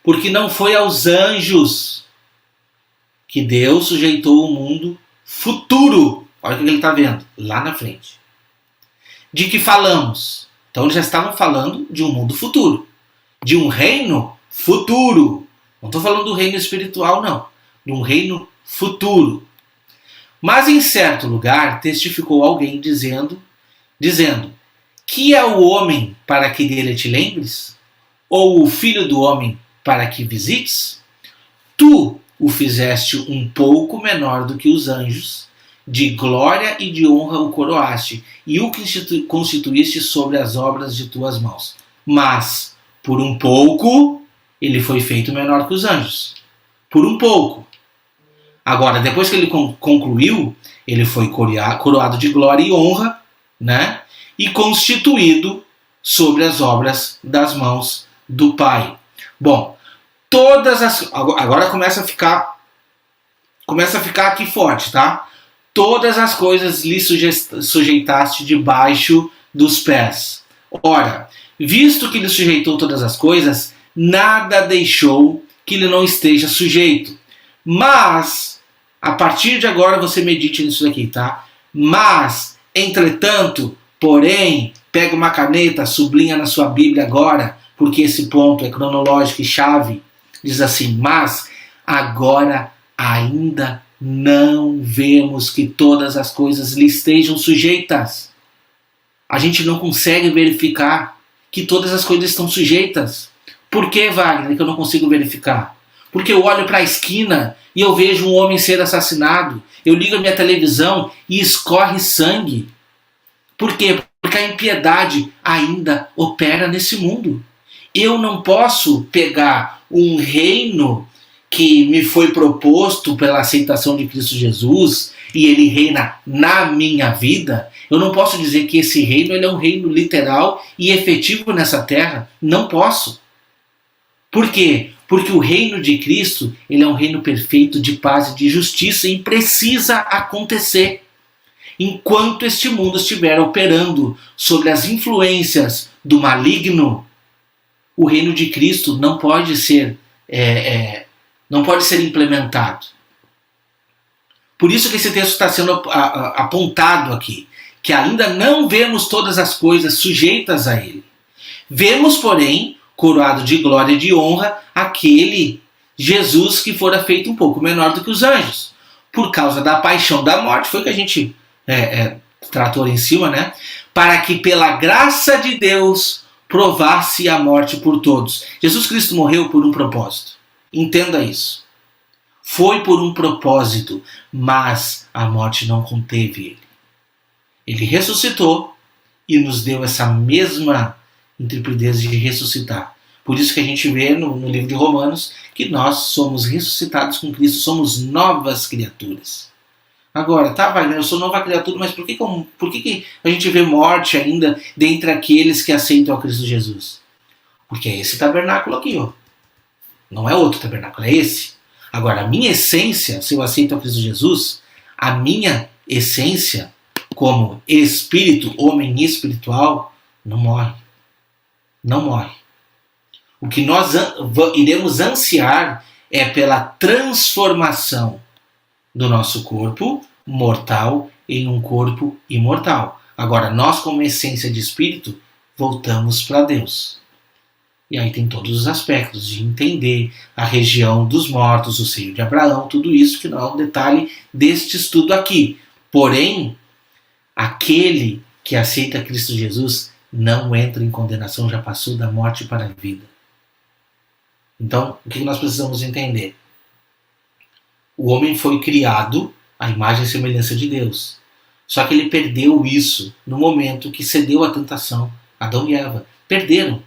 Porque não foi aos anjos que Deus sujeitou o mundo futuro. Olha o que ele está vendo lá na frente. De que falamos? Então eles já estavam falando de um mundo futuro. De um reino futuro. Não estou falando do reino espiritual, não. De um reino futuro. Mas em certo lugar testificou alguém dizendo, que é o homem para que dele te lembres? Ou o filho do homem para que visites? Tu o fizeste um pouco menor do que os anjos, de glória e de honra o coroaste, e o constituíste sobre as obras de tuas mãos. Mas, por um pouco, ele foi feito menor que os anjos. Por um pouco. Agora, depois que ele concluiu, ele foi coroado de glória e honra, né? E constituído sobre as obras das mãos do Pai. Bom, agora começa a ficar aqui forte, tá? Todas as coisas lhe sujeitaste debaixo dos pés. Ora, visto que lhe sujeitou todas as coisas, nada deixou que lhe não esteja sujeito. Mas, a partir de agora você medite nisso daqui, tá? Mas, entretanto, porém, pega uma caneta, sublinha na sua Bíblia agora, porque esse ponto é cronológico e chave. Diz assim, mas agora ainda não vemos que todas as coisas lhe estejam sujeitas. A gente não consegue verificar que todas as coisas estão sujeitas. Por que, Wagner, que eu não consigo verificar? Porque eu olho para a esquina e eu vejo um homem ser assassinado. Eu ligo a minha televisão e escorre sangue. Por quê? Porque a impiedade ainda opera nesse mundo. Eu não posso pegar um reino que me foi proposto pela aceitação de Cristo Jesus e ele reina na minha vida. Eu não posso dizer que esse reino ele é um reino literal e efetivo nessa terra. Não posso. Por quê? Porque o reino de Cristo ele é um reino perfeito de paz e de justiça e precisa acontecer. Enquanto este mundo estiver operando sobre as influências do maligno, o reino de Cristo não pode ser implementado. Por isso que esse texto está sendo apontado aqui, que ainda não vemos todas as coisas sujeitas a ele. Vemos, porém, coroado de glória e de honra, aquele Jesus que fora feito um pouco menor do que os anjos, por causa da paixão da morte, foi o que a gente tratou ali em cima, né? Para que pela graça de Deus provasse a morte por todos. Jesus Cristo morreu por um propósito. Entenda isso. Foi por um propósito, mas a morte não conteve ele. Ele ressuscitou e nos deu essa mesma intrepidez de ressuscitar. Por isso que a gente vê no livro de Romanos que nós somos ressuscitados com Cristo, somos novas criaturas. Agora, tá, Wagner, eu sou nova criatura, mas por que a gente vê morte ainda dentre aqueles que aceitam a Cristo Jesus? Porque é esse tabernáculo aqui, ó. Não é outro tabernáculo, é esse. Agora, a minha essência, se eu aceito a Cristo Jesus, a minha essência como espírito, homem espiritual, não morre. Não morre. O que nós iremos ansiar é pela transformação do nosso corpo mortal em um corpo imortal. Agora, nós como essência de espírito, voltamos para Deus. E aí tem todos os aspectos de entender a região dos mortos, o seio de Abraão, tudo isso que não é um detalhe deste estudo aqui. Porém, aquele que aceita Cristo Jesus não entra em condenação, já passou da morte para a vida. Então, o que nós precisamos entender? O homem foi criado à imagem e semelhança de Deus. Só que ele perdeu isso no momento que cedeu à tentação. Adão e Eva perderam.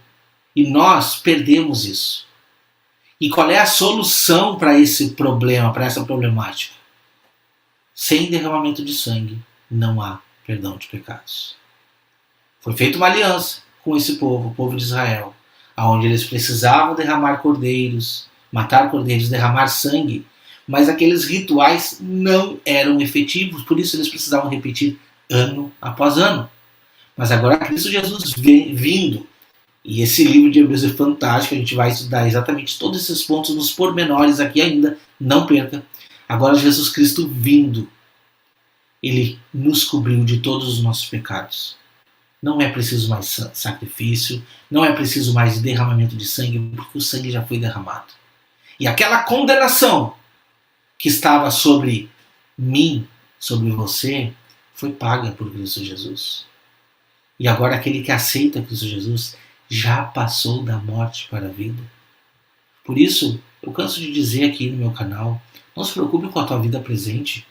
E nós perdemos isso. E qual é a solução para esse problema, para essa problemática? Sem derramamento de sangue não há perdão de pecados. Foi feita uma aliança com esse povo, o povo de Israel, onde eles precisavam derramar cordeiros, matar cordeiros, derramar sangue, mas aqueles rituais não eram efetivos, por isso eles precisavam repetir ano após ano. Mas agora Cristo Jesus vindo E esse livro de Hebreus é fantástico, a gente vai estudar exatamente todos esses pontos nos pormenores aqui ainda, não perca. Agora Jesus Cristo vindo, Ele nos cobriu de todos os nossos pecados. Não é preciso mais sacrifício, não é preciso mais derramamento de sangue, porque o sangue já foi derramado. E aquela condenação que estava sobre mim, sobre você, foi paga por Cristo Jesus. E agora aquele que aceita Cristo Jesus já passou da morte para a vida. Por isso, eu canso de dizer aqui no meu canal, não se preocupe com a tua vida presente.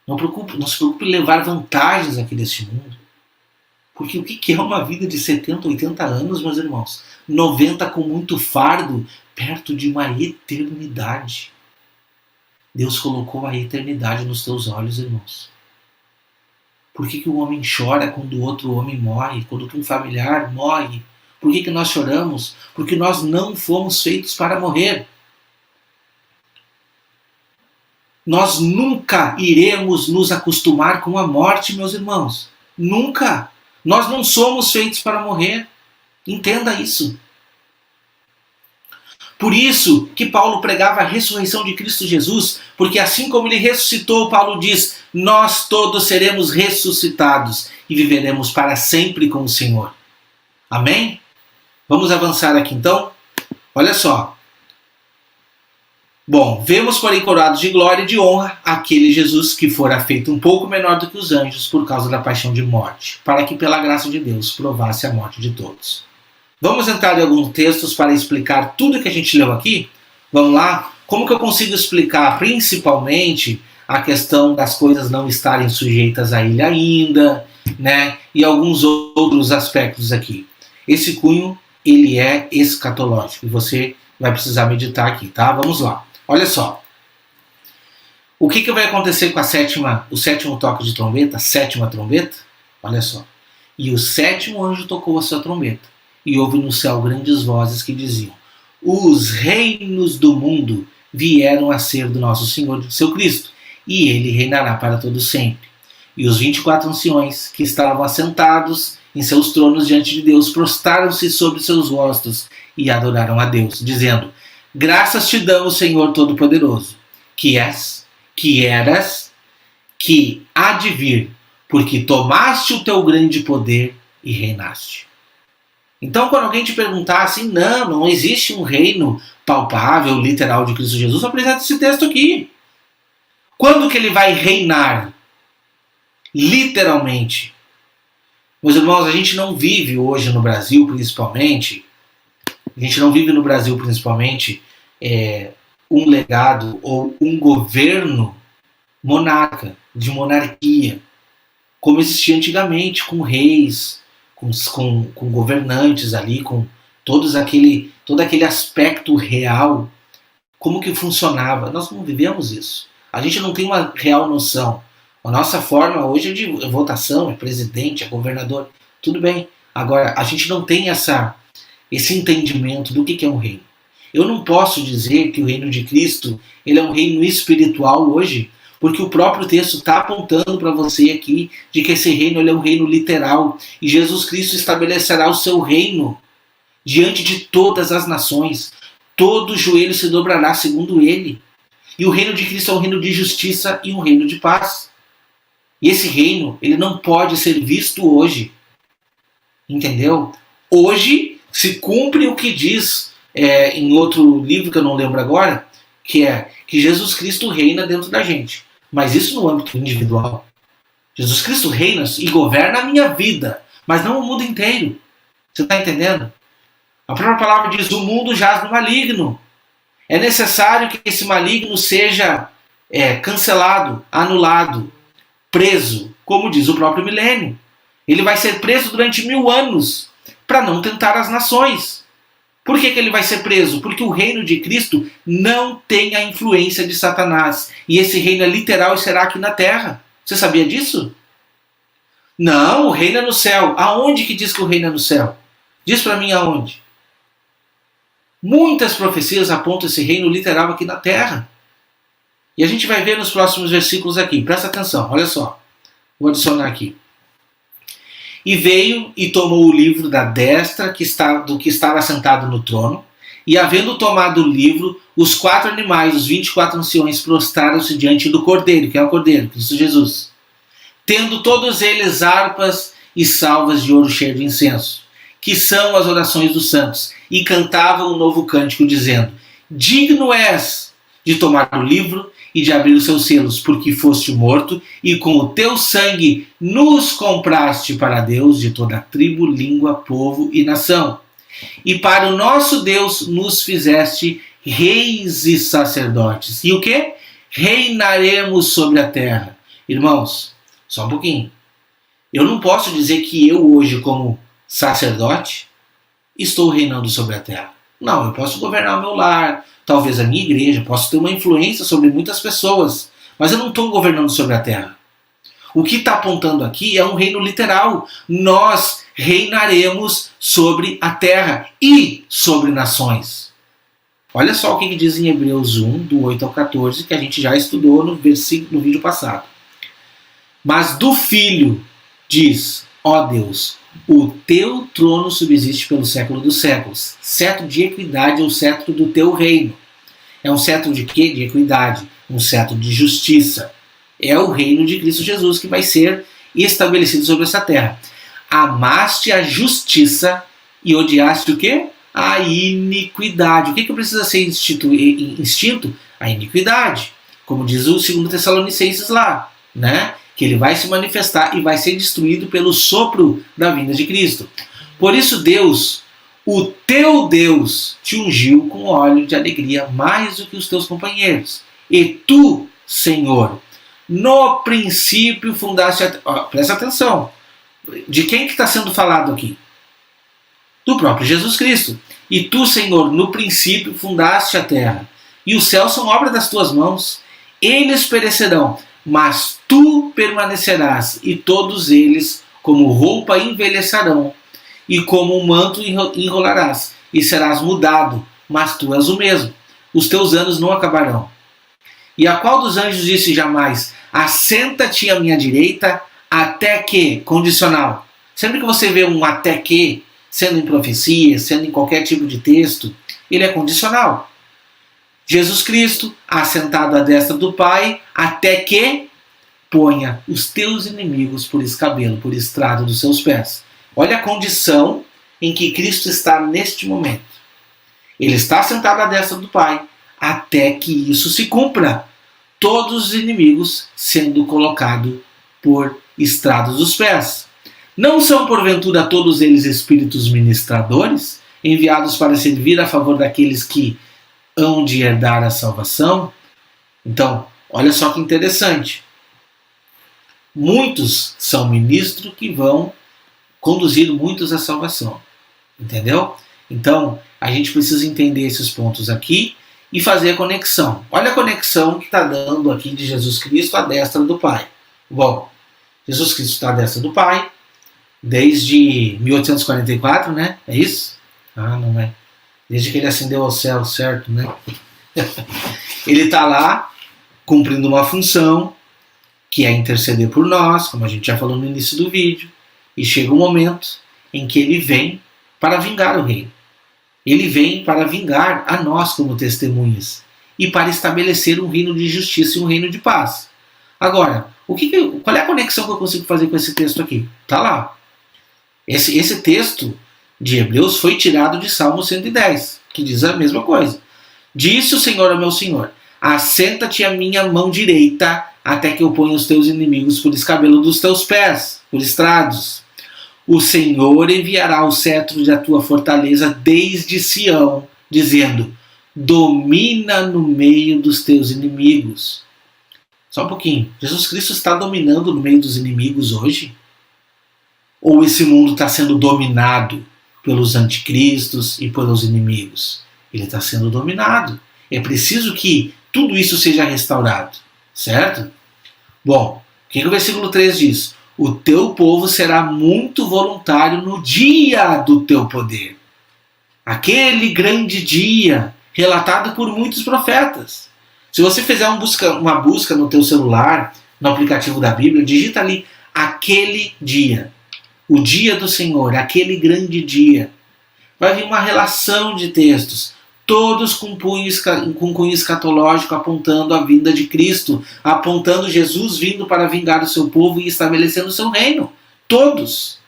Não se preocupe em levar vantagens aqui deste mundo. Porque o que é uma vida de 70, 80 anos, meus irmãos? 90 com muito fardo, perto de uma eternidade. Deus colocou a eternidade nos teus olhos, irmãos. Por que o homem chora quando o outro homem morre? Quando um familiar morre? Por que nós choramos? Porque nós não fomos feitos para morrer. Nós nunca iremos nos acostumar com a morte, meus irmãos. Nunca. Nós não somos feitos para morrer. Entenda isso. Por isso que Paulo pregava a ressurreição de Cristo Jesus, porque assim como ele ressuscitou, Paulo diz, nós todos seremos ressuscitados e viveremos para sempre com o Senhor. Amém? Vamos avançar aqui então? Olha só. Bom, vemos porém coroados de glória e de honra aquele Jesus que fora feito um pouco menor do que os anjos por causa da paixão de morte, para que pela graça de Deus provasse a morte de todos. Vamos entrar em alguns textos para explicar tudo que a gente leu aqui? Vamos lá? Como que eu consigo explicar principalmente a questão das coisas não estarem sujeitas a ele ainda, né? E alguns outros aspectos aqui. Esse cunho, ele é escatológico e você vai precisar meditar aqui, tá? Vamos lá. Olha só. O que vai acontecer com o sétimo toque de trombeta, a sétima trombeta? Olha só. E o sétimo anjo tocou a sua trombeta. E houve no céu grandes vozes que diziam, os reinos do mundo vieram a ser do nosso Senhor e do seu Cristo, e ele reinará para todo sempre. E os 24 anciões que estavam assentados em seus tronos diante de Deus prostraram-se sobre seus rostos e adoraram a Deus, dizendo, graças te damos, Senhor Todo-Poderoso, que és, que eras, que há de vir, porque tomaste o teu grande poder e reinaste. Então, quando alguém te perguntar assim, não existe um reino palpável, literal de Cristo Jesus, apresenta esse texto aqui. Quando que ele vai reinar? Literalmente. Meus irmãos, a gente não vive hoje no Brasil, principalmente, um legado ou um governo monarca, de monarquia, como existia antigamente, com reis, com governantes ali, com todo aquele aspecto real, como que funcionava. Nós não vivemos isso. A gente não tem uma real noção. A nossa forma hoje é de votação, é presidente, é governador, tudo bem. Agora, a gente não tem esse entendimento do que é um reino. Eu não posso dizer que o reino de Cristo ele é um reino espiritual hoje, porque o próprio texto está apontando para você aqui de que esse reino ele é um reino literal. E Jesus Cristo estabelecerá o seu reino diante de todas as nações. Todo joelho se dobrará segundo ele. E o reino de Cristo é um reino de justiça e um reino de paz. E esse reino ele não pode ser visto hoje. Entendeu? Hoje se cumpre o que diz em outro livro que eu não lembro agora, que é que Jesus Cristo reina dentro da gente. Mas isso no âmbito individual. Jesus Cristo reina e governa a minha vida, mas não o mundo inteiro. Você está entendendo? A própria palavra diz, o mundo jaz no maligno. É necessário que esse maligno seja cancelado, anulado, preso, como diz o próprio milênio. Ele vai ser preso durante 1000 anos para não tentar as nações. Por que ele vai ser preso? Porque o reino de Cristo não tem a influência de Satanás. E esse reino é literal e será aqui na terra. Você sabia disso? Não, o reino é no céu. Aonde que diz que o reino é no céu? Diz para mim aonde. Muitas profecias apontam esse reino literal aqui na terra. E a gente vai ver nos próximos versículos aqui. Presta atenção, olha só. Vou adicionar aqui. E veio e tomou o livro da destra do que estava sentado no trono, e havendo tomado o livro, os 4 animais, os 24 anciões, prostraram-se diante do Cordeiro, que é o Cordeiro, Cristo Jesus, tendo todos eles harpas e salvas de ouro cheio de incenso, que são as orações dos santos, e cantavam um novo cântico, dizendo: digno és de tomar o livro e de abrir os seus selos, porque foste morto, e com o teu sangue nos compraste para Deus de toda tribo, língua, povo e nação. E para o nosso Deus nos fizeste reis e sacerdotes. E o quê? Reinaremos sobre a terra. Irmãos, só um pouquinho. Eu não posso dizer que eu hoje, como sacerdote, estou reinando sobre a terra. Não, eu posso governar o meu lar, talvez a minha igreja, posso ter uma influência sobre muitas pessoas, mas eu não estou governando sobre a terra. O que está apontando aqui é um reino literal. Nós reinaremos sobre a terra e sobre nações. Olha só o que diz em Hebreus 1, do 8 ao 14, que a gente já estudou no vídeo passado. Mas do Filho diz: ó Deus, o teu trono subsiste pelo século dos séculos. Cetro de equidade é o cetro do teu reino. É um cetro de quê? De equidade. Um cetro de justiça. É o reino de Cristo Jesus que vai ser estabelecido sobre essa terra. Amaste a justiça e odiaste o quê? A iniquidade. O que precisa ser extinto? A iniquidade. Como diz o 2 Tessalonicenses lá, né? Que ele vai se manifestar e vai ser destruído pelo sopro da vinda de Cristo. Por isso Deus, o teu Deus, te ungiu com óleo de alegria mais do que os teus companheiros. E tu, Senhor, no princípio fundaste presta atenção. De quem que está sendo falado aqui? Do próprio Jesus Cristo. E tu, Senhor, no princípio fundaste a terra. E os céus são obra das tuas mãos. Eles perecerão, mas tu permanecerás, e todos eles, como roupa, envelhecerão, e como um manto enrolarás, e serás mudado, mas tu és o mesmo. Os teus anos não acabarão. E a qual dos anjos disse jamais: assenta-te à minha direita, até que, condicional. Sempre que você vê um até que, sendo em profecia, sendo em qualquer tipo de texto, ele é condicional. Jesus Cristo, assentado à destra do Pai, até que ponha os teus inimigos por escabelo, por estrado dos seus pés. Olha a condição em que Cristo está neste momento. Ele está sentado à destra do Pai, até que isso se cumpra. Todos os inimigos sendo colocados por estrados dos pés. Não são, porventura, todos eles espíritos ministradores, enviados para servir a favor daqueles que hão de herdar a salvação? Então, olha só que interessante. Muitos são ministros que vão conduzir muitos à salvação. Entendeu? Então, a gente precisa entender esses pontos aqui e fazer a conexão. Olha a conexão que está dando aqui de Jesus Cristo à destra do Pai. Bom, Jesus Cristo está à destra do Pai desde 1844, né? É isso? Ah, não é. Desde que ele ascendeu ao céu, certo, né? Ele está lá cumprindo uma função que é interceder por nós, como a gente já falou no início do vídeo, e chega um momento em que ele vem para vingar o reino. Ele vem para vingar a nós como testemunhas e para estabelecer um reino de justiça e um reino de paz. Agora, qual é a conexão que eu consigo fazer com esse texto aqui? Está lá. Esse texto de Hebreus foi tirado de Salmo 110, que diz a mesma coisa. Disse o Senhor ao meu Senhor: assenta-te à minha mão direita, até que eu ponha os teus inimigos por escabelo dos teus pés, por estrados. O Senhor enviará o cetro da tua fortaleza desde Sião, dizendo: domina no meio dos teus inimigos. Só um pouquinho. Jesus Cristo está dominando no meio dos inimigos hoje? Ou esse mundo está sendo dominado pelos anticristos e pelos inimigos? Ele está sendo dominado. É preciso que tudo isso seja restaurado. Certo? Bom, o que o versículo 3 diz? O teu povo será muito voluntário no dia do teu poder. Aquele grande dia, relatado por muitos profetas. Se você fizer uma busca no teu celular, no aplicativo da Bíblia, digita ali, aquele dia. o dia do Senhor, aquele grande dia. Vai vir uma relação de textos, todos com cunho escatológico, apontando a vinda de Cristo, apontando Jesus vindo para vingar o seu povo e estabelecendo o seu reino. Todos.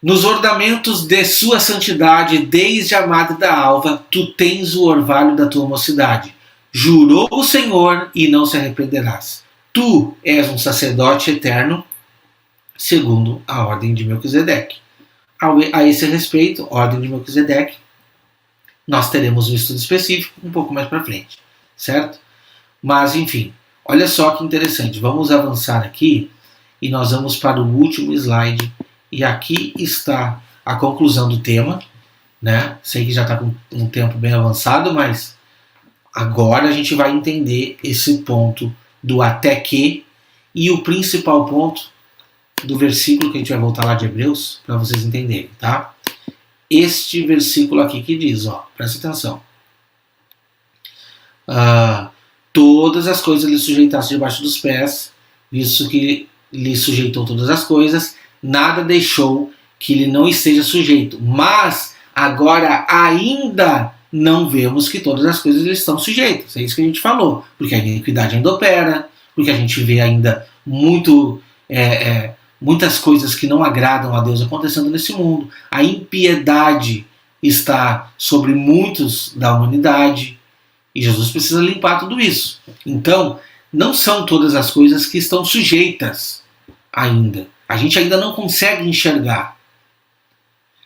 Nos ornamentos de sua santidade, desde a madre da alva, tu tens o orvalho da tua mocidade. Jurou o Senhor e não se arrependerás. Tu és um sacerdote eterno, segundo a ordem de Melquisedeque. A esse respeito, ordem de Melquisedeque, nós teremos um estudo específico um pouco mais para frente, certo? Mas, enfim, olha só que interessante. Vamos avançar aqui e nós vamos para o último slide. E aqui está a conclusão do tema, né? Sei que já está com um tempo bem avançado, mas agora a gente vai entender esse ponto do até que e o principal ponto do versículo que a gente vai voltar lá de Hebreus para vocês entenderem, tá? Este versículo aqui que diz, ó, presta atenção. Todas as coisas lhe sujeitasse debaixo dos pés, visto que lhe sujeitou todas as coisas, nada deixou que lhe não esteja sujeito. Mas agora ainda não vemos que todas as coisas lhe estão sujeitas. É isso que a gente falou. Porque a iniquidade ainda opera, porque a gente vê ainda muitas coisas que não agradam a Deus acontecendo nesse mundo. A impiedade está sobre muitos da humanidade e Jesus precisa limpar tudo isso. Então, não são todas as coisas que estão sujeitas ainda. A gente ainda não consegue enxergar.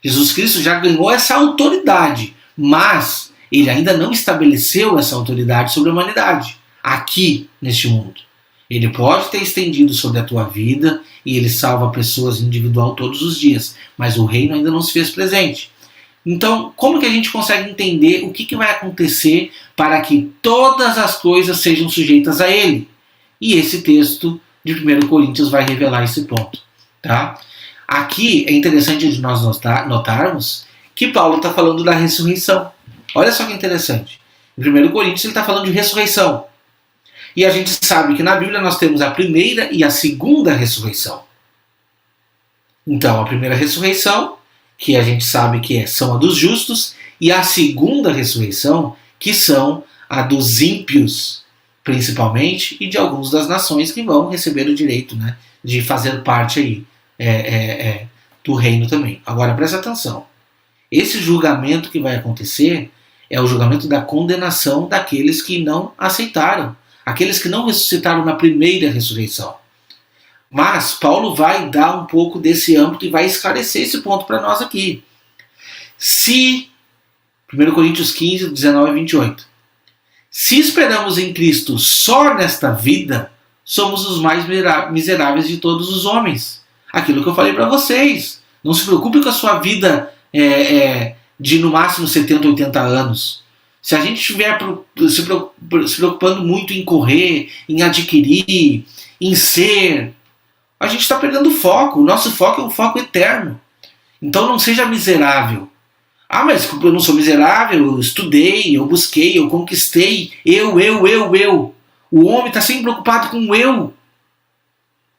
Jesus Cristo já ganhou essa autoridade, mas ele ainda não estabeleceu essa autoridade sobre a humanidade, aqui neste mundo. Ele pode ter estendido sobre a tua vida e ele salva pessoas individual todos os dias, mas o reino ainda não se fez presente. Então, como que a gente consegue entender o que vai acontecer para que todas as coisas sejam sujeitas a ele? E esse texto de 1 Coríntios vai revelar esse ponto. Tá? Aqui é interessante de nós notarmos que Paulo está falando da ressurreição. Olha só que interessante. Em 1 Coríntios ele está falando de ressurreição. E a gente sabe que na Bíblia nós temos a primeira e a segunda ressurreição. Então, a primeira ressurreição, que a gente sabe que são a dos justos, e a segunda ressurreição, que são a dos ímpios, principalmente, e de alguns das nações que vão receber o direito, né, de fazer parte aí do reino também. Agora, presta atenção. Esse julgamento que vai acontecer é o julgamento da condenação daqueles que não aceitaram, aqueles que não ressuscitaram na primeira ressurreição. Mas Paulo vai dar um pouco desse âmbito e vai esclarecer esse ponto para nós aqui. Se, 1 Coríntios 15, 19 e 28, se esperamos em Cristo só nesta vida, somos os mais miseráveis de todos os homens. Aquilo que eu falei para vocês. Não se preocupe com a sua vida de no máximo 70, 80 anos. Se a gente estiver se preocupando muito em correr, em adquirir, em ser, a gente está perdendo foco. O nosso foco é um foco eterno. Então não seja miserável. Ah, mas eu não sou miserável, eu estudei, eu busquei, eu conquistei. Eu. O homem está sempre preocupado com o eu.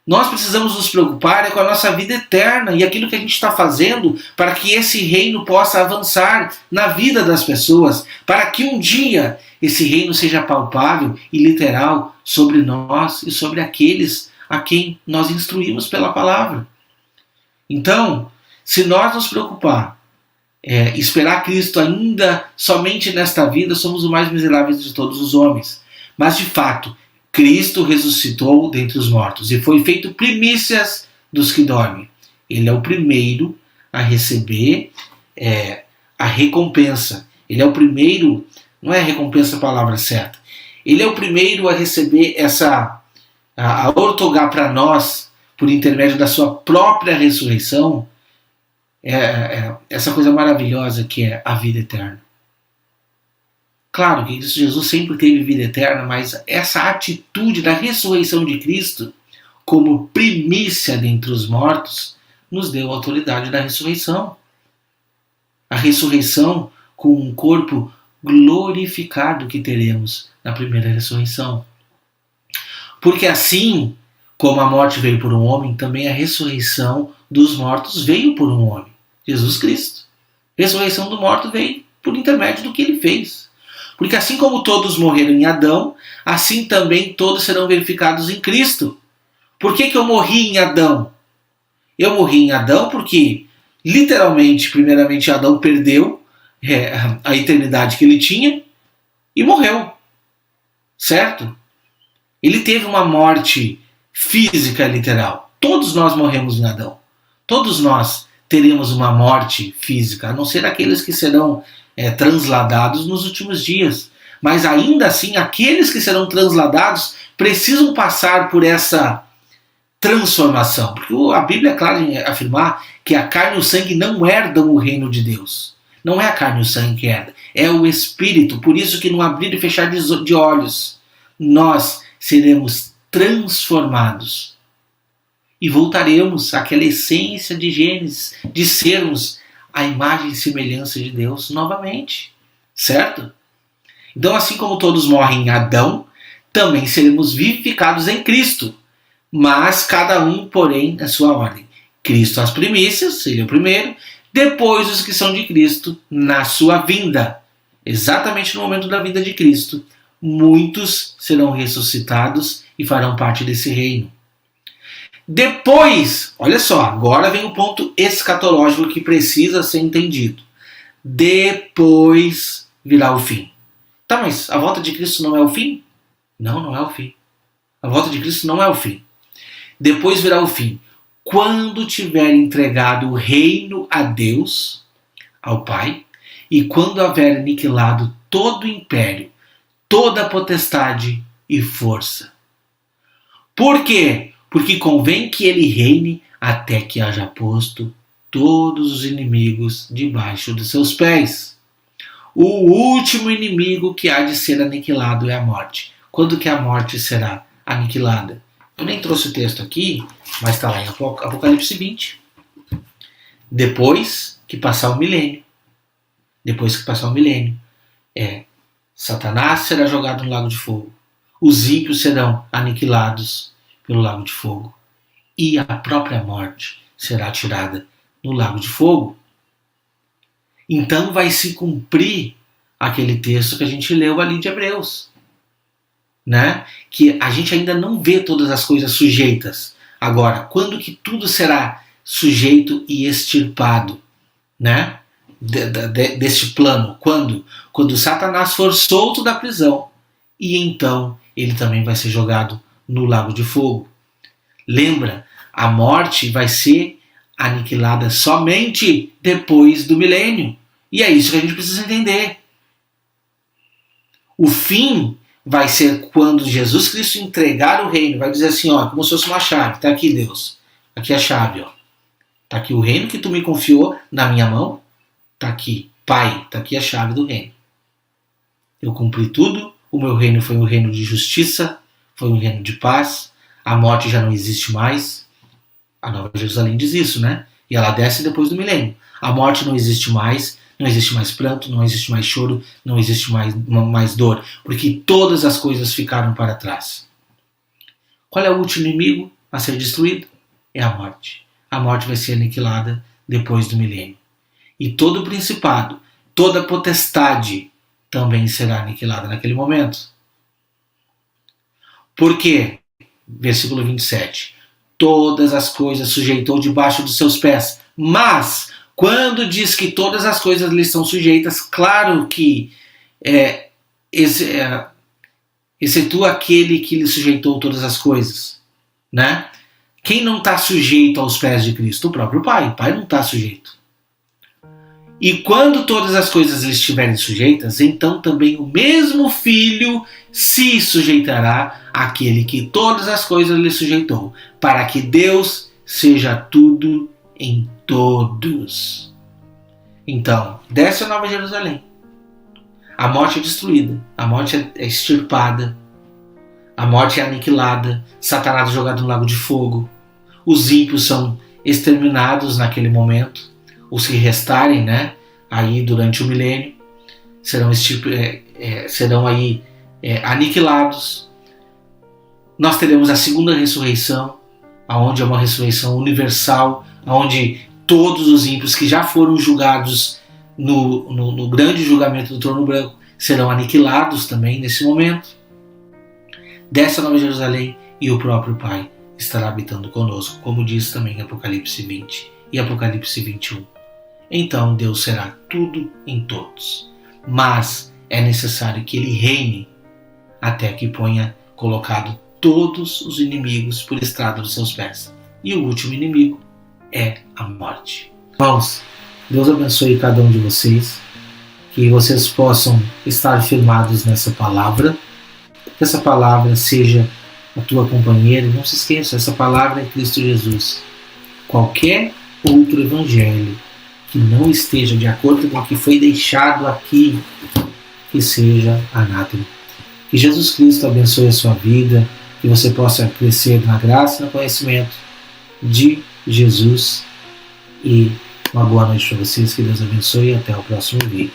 Nós precisamos nos preocupar com a nossa vida eterna e aquilo que a gente está fazendo para que esse reino possa avançar na vida das pessoas, para que um dia esse reino seja palpável e literal sobre nós e sobre aqueles a quem nós instruímos pela palavra. Então, se nós nos preocupar, esperar Cristo ainda somente nesta vida, somos os mais miseráveis de todos os homens. Mas, de fato, Cristo ressuscitou dentre os mortos e foi feito primícias dos que dormem. Ele é o primeiro a receber a recompensa. Ele é o primeiro, não é recompensa a palavra certa, ele é o primeiro a receber a outorgar para nós, por intermédio da sua própria ressurreição, essa coisa maravilhosa que é a vida eterna. Claro que Jesus sempre teve vida eterna, mas essa atitude da ressurreição de Cristo, como primícia dentre os mortos, nos deu a autoridade da ressurreição. A ressurreição com um corpo glorificado que teremos na primeira ressurreição. Porque assim, Como a morte veio por um homem, também a ressurreição dos mortos veio por um homem, Jesus Cristo. A ressurreição do morto veio por intermédio do que ele fez. Porque assim como todos morreram em Adão, assim também todos serão verificados em Cristo. Por que eu morri em Adão? Eu morri em Adão porque, literalmente, primeiramente, Adão perdeu a eternidade que ele tinha e morreu. Certo? Ele teve uma morte física literal. Todos nós morremos em Adão. Todos nós teremos uma morte física, a não ser aqueles que serão transladados nos últimos dias. Mas ainda assim, aqueles que serão transladados precisam passar por essa transformação. Porque a Bíblia é clara em afirmar que a carne e o sangue não herdam o reino de Deus. Não é a carne e o sangue que herda, é o Espírito. Por isso que no abrir e fechar de olhos, nós seremos transformados. E voltaremos àquela essência de Gênesis, de sermos a imagem e semelhança de Deus novamente. Certo? Então, assim como todos morrem em Adão, também seremos vivificados em Cristo. Mas cada um, porém, na sua ordem. Cristo as primícias, ele é o primeiro, depois os que são de Cristo na sua vinda. Exatamente no momento da vinda de Cristo, muitos serão ressuscitados e farão parte desse reino. Depois, olha só, agora vem o ponto escatológico que precisa ser entendido. Depois virá o fim. Tá, mas a volta de Cristo não é o fim? Não, não é o fim. A volta de Cristo não é o fim. Depois virá o fim. Quando tiver entregado o reino a Deus, ao Pai, e quando haver aniquilado todo o império, toda a potestade e força. Por quê? Porque convém que ele reine até que haja posto todos os inimigos debaixo dos seus pés. O último inimigo que há de ser aniquilado é a morte. Quando que a morte será aniquilada? Eu nem trouxe o texto aqui, mas está lá em Apocalipse 20. Depois que passar o milênio. Depois que passar o milênio. Satanás será jogado no lago de fogo. Os ímpios serão aniquilados pelo lago de fogo. E a própria morte será tirada no lago de fogo. Então vai se cumprir aquele texto que a gente leu ali de Hebreus. Né? Que a gente ainda não vê todas as coisas sujeitas. Agora, quando que tudo será sujeito e extirpado? Né? Deste plano. Quando? Quando Satanás for solto da prisão. E então ele também vai ser jogado no lago de fogo. Lembra, a morte vai ser aniquilada somente depois do milênio. E é isso que a gente precisa entender. O fim vai ser quando Jesus Cristo entregar o reino. Vai dizer assim, ó, como se fosse uma chave. Está aqui, Deus. Aqui é a chave, ó. Está aqui o reino que tu me confiou na minha mão. Está aqui, Pai. Está aqui a chave do reino. Eu cumpri tudo. O meu reino foi um reino de justiça. Foi um reino de paz. A morte já não existe mais. A Nova Jerusalém diz isso, né? E ela desce depois do milênio. A morte não existe mais. Não existe mais pranto, não existe mais choro, não existe mais dor, porque todas as coisas ficaram para trás. Qual é o último inimigo a ser destruído? É a morte. A morte vai ser aniquilada depois do milênio. E todo o principado, toda a potestade também será aniquilada naquele momento. Por quê? Versículo 27. Todas as coisas sujeitou debaixo dos seus pés, mas quando diz que todas as coisas lhe estão sujeitas, claro que excetua aquele que lhe sujeitou todas as coisas. Né? Quem não está sujeito aos pés de Cristo? O próprio Pai. O Pai não está sujeito. E quando todas as coisas lhe estiverem sujeitas, então também o mesmo Filho se sujeitará àquele que todas as coisas lhe sujeitou, para que Deus seja tudo em todos. Então, desce a Nova Jerusalém. A morte é destruída, a morte é extirpada, a morte é aniquilada, Satanás é jogado no lago de fogo, os ímpios são exterminados naquele momento, os que restarem, né, aí durante o milênio, serão aí aniquilados. Nós teremos a segunda ressurreição, onde é uma ressurreição universal, onde todos os ímpios que já foram julgados no grande julgamento do trono branco serão aniquilados também nesse momento. Desce a Nova Jerusalém e o próprio Pai estará habitando conosco, como diz também Apocalipse 20 e Apocalipse 21. Então Deus será tudo em todos, mas é necessário que Ele reine até que ponha colocado todos os inimigos por estrada dos seus pés. E o último inimigo é a morte. Irmãos, Deus abençoe cada um de vocês, que vocês possam estar firmados nessa palavra, que essa palavra seja a tua companheira. Não se esqueça, essa palavra é Cristo Jesus. Qualquer outro evangelho que não esteja de acordo com o que foi deixado aqui, que seja anátema. Que Jesus Cristo abençoe a sua vida, que você possa crescer na graça e no conhecimento de Jesus. E uma boa noite para vocês, que Deus abençoe e até o próximo vídeo.